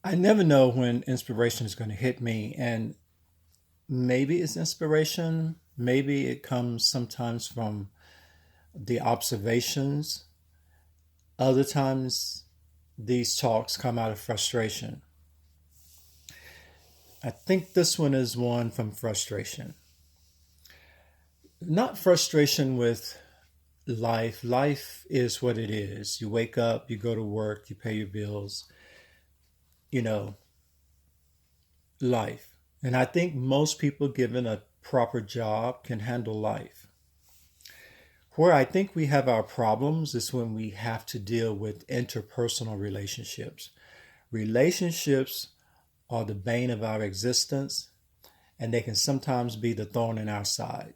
I never know when inspiration is going to hit me, and maybe it's inspiration, maybe it comes sometimes from the observations. Other times, these talks come out of frustration. I think this one is one from frustration. Not frustration with life. Life is what it is. You wake up, you go to work, you pay your bills, you know, life. And I think most people, given a proper job, can handle life. Where I think we have our problems is when we have to deal with interpersonal relationships. Relationships are the bane of our existence, and they can sometimes be the thorn in our side.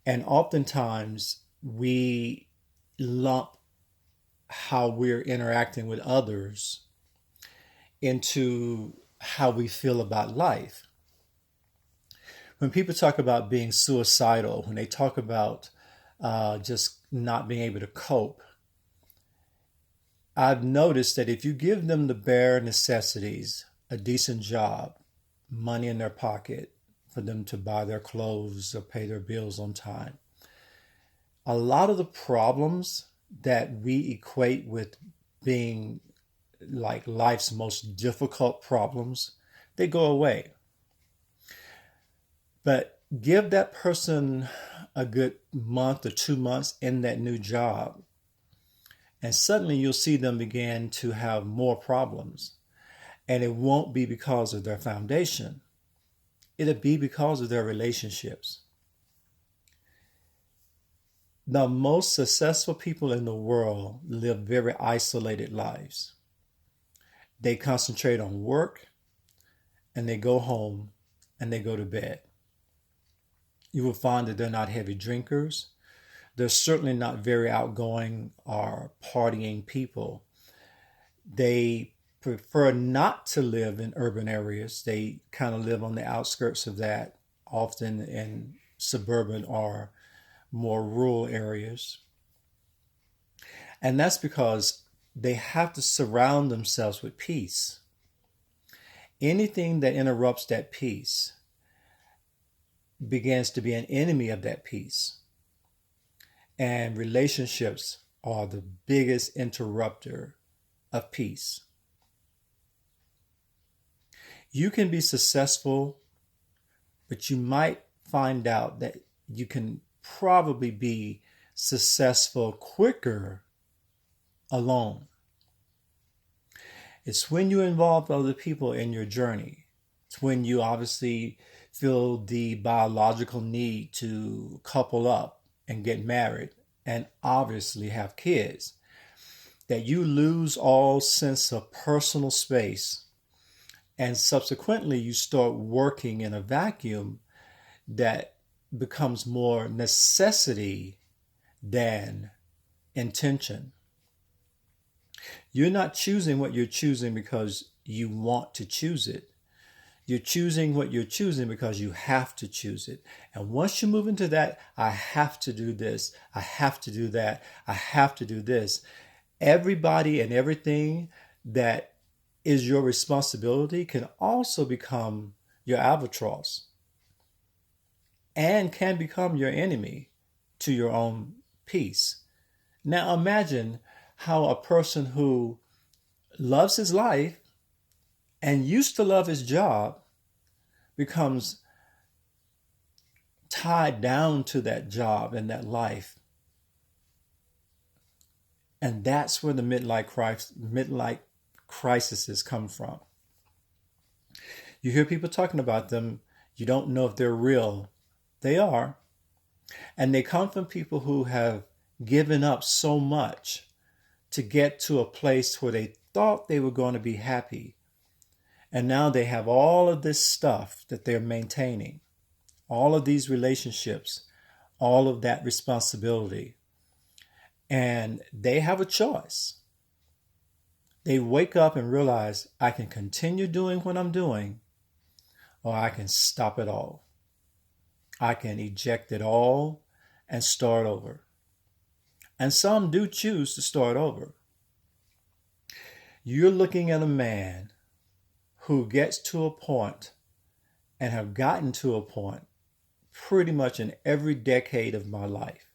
And oftentimes we lump how we're interacting with others into how we feel about life. When people talk about being suicidal, when they talk about just not being able to cope, I've noticed that if you give them the bare necessities, a decent job, money in their pocket for them to buy their clothes or pay their bills on time, a lot of the problems that we equate with being like life's most difficult problems, they go away. But give that person a good month or 2 months in that new job, and suddenly you'll see them begin to have more problems. And it won't be because of their foundation, it'll be because of their relationships. The most successful people in the world live very isolated lives. They concentrate on work and they go home and they go to bed. You will find that they're not heavy drinkers. They're certainly not very outgoing or partying people. They prefer not to live in urban areas. They kind of live on the outskirts of that, often in suburban or more rural areas. And that's because they have to surround themselves with peace. Anything that interrupts that peace begins to be an enemy of that peace. And relationships are the biggest interrupter of peace. You can be successful, but you might find out that you can probably be successful quicker alone. It's when you involve other people in your journey. It's when you obviously feel the biological need to couple up and get married and obviously have kids that you lose all sense of personal space, and subsequently you start working in a vacuum that becomes more necessity than intention. You're not choosing what you're choosing because you want to choose it. You're choosing what you're choosing because you have to choose it. And once you move into that, I have to do this, I have to do that, I have to do this, everybody and everything that is your responsibility can also become your albatross and can become your enemy to your own peace. Now imagine how a person who loves his life and used to love his job becomes tied down to that job and that life. And that's where the midlife crises come from. You hear people talking about them, you don't know if they're real. They are. And they come from people who have given up so much to get to a place where they thought they were going to be happy. And now they have all of this stuff that they're maintaining, all of these relationships, all of that responsibility. And they have a choice. They wake up and realize I can continue doing what I'm doing, or I can stop it all. I can eject it all and start over. And some do choose to start over. You're looking at a man who gets to a point and have gotten to a point pretty much in every decade of my life.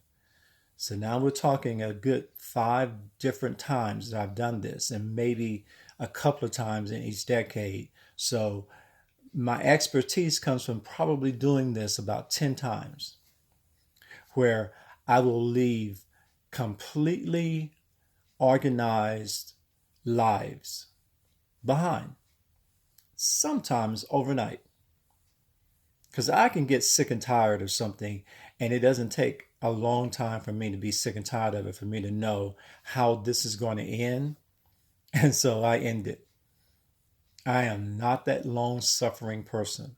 So now we're talking a good 5 different times that I've done this, and maybe a couple of times in each decade. So my expertise comes from probably doing this about 10 times, where I will leave completely organized lives behind, sometimes overnight. Because I can get sick and tired of something, and it doesn't take a long time for me to be sick and tired of it, for me to know how this is going to end. And so I end it. I am not that long suffering person.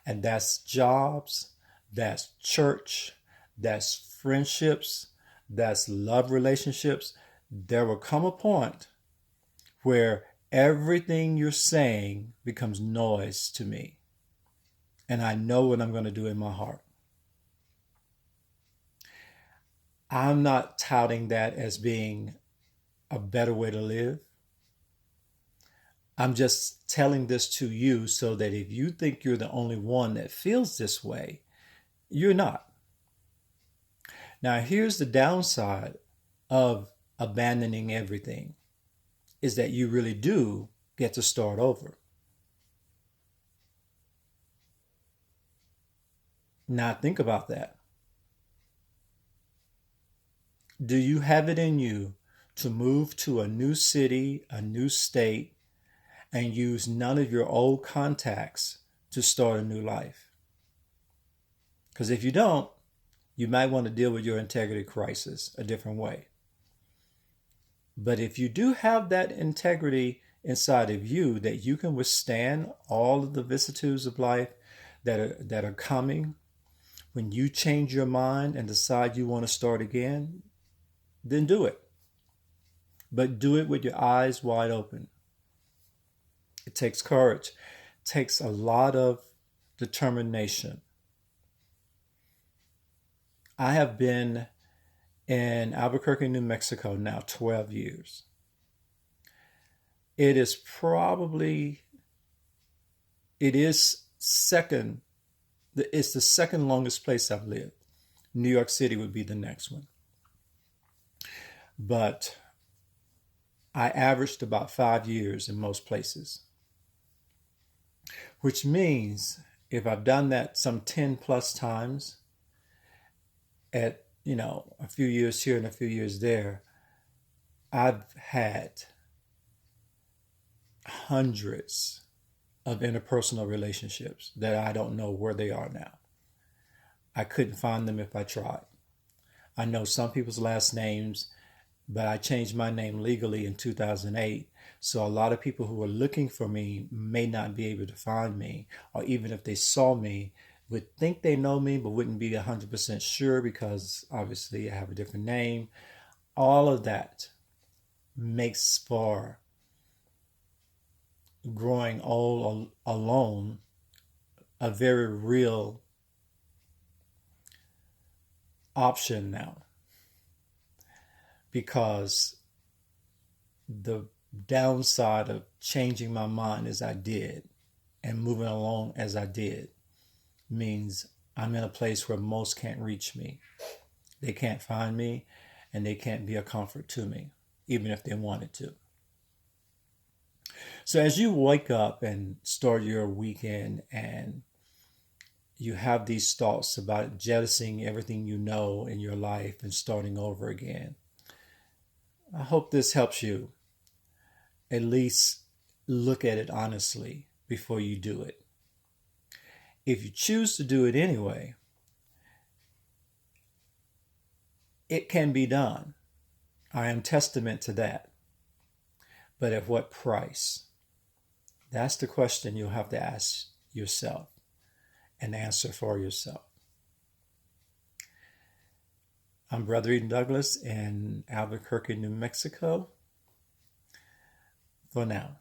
And that's jobs, that's church, that's friendships, that's love relationships. There will come a point where everything you're saying becomes noise to me. And I know what I'm going to do in my heart. I'm not touting that as being a better way to live. I'm just telling this to you so that if you think you're the only one that feels this way, you're not. Now, here's the downside of abandoning everything, is that you really do get to start over. Now, think about that. Do you have it in you to move to a new city, a new state, and use none of your old contacts to start a new life? Because if you don't, you might want to deal with your integrity crisis a different way. But if you do have that integrity inside of you that you can withstand all of the vicissitudes of life that are coming, when you change your mind and decide you want to start again, then do it. But do it with your eyes wide open. It takes courage. It takes a lot of determination. I have been in Albuquerque, New Mexico now 12 years. It is second, it's the second longest place I've lived. New York City would be the next one. But I averaged about 5 years in most places, which means if I've done that some 10 plus times at, a few years here and a few years there, I've had hundreds of interpersonal relationships that I don't know where they are now. I couldn't find them if I tried. I know some people's last names, but I changed my name legally in 2008. So a lot of people who were looking for me may not be able to find me, or even if they saw me, would think they know me, but wouldn't be 100% sure because obviously I have a different name. All of that makes for growing old alone a very real option now, because the downside of changing my mind as I did and moving along as I did means I'm in a place where most can't reach me. They can't find me, and they can't be a comfort to me, even if they wanted to. So as you wake up and start your weekend and you have these thoughts about jettisoning everything you know in your life and starting over again, I hope this helps you at least look at it honestly before you do it. If you choose to do it anyway, it can be done. I am testament to that. But at what price? That's the question you'll have to ask yourself and answer for yourself. I'm Brother Eden Douglas in Albuquerque, New Mexico. For now.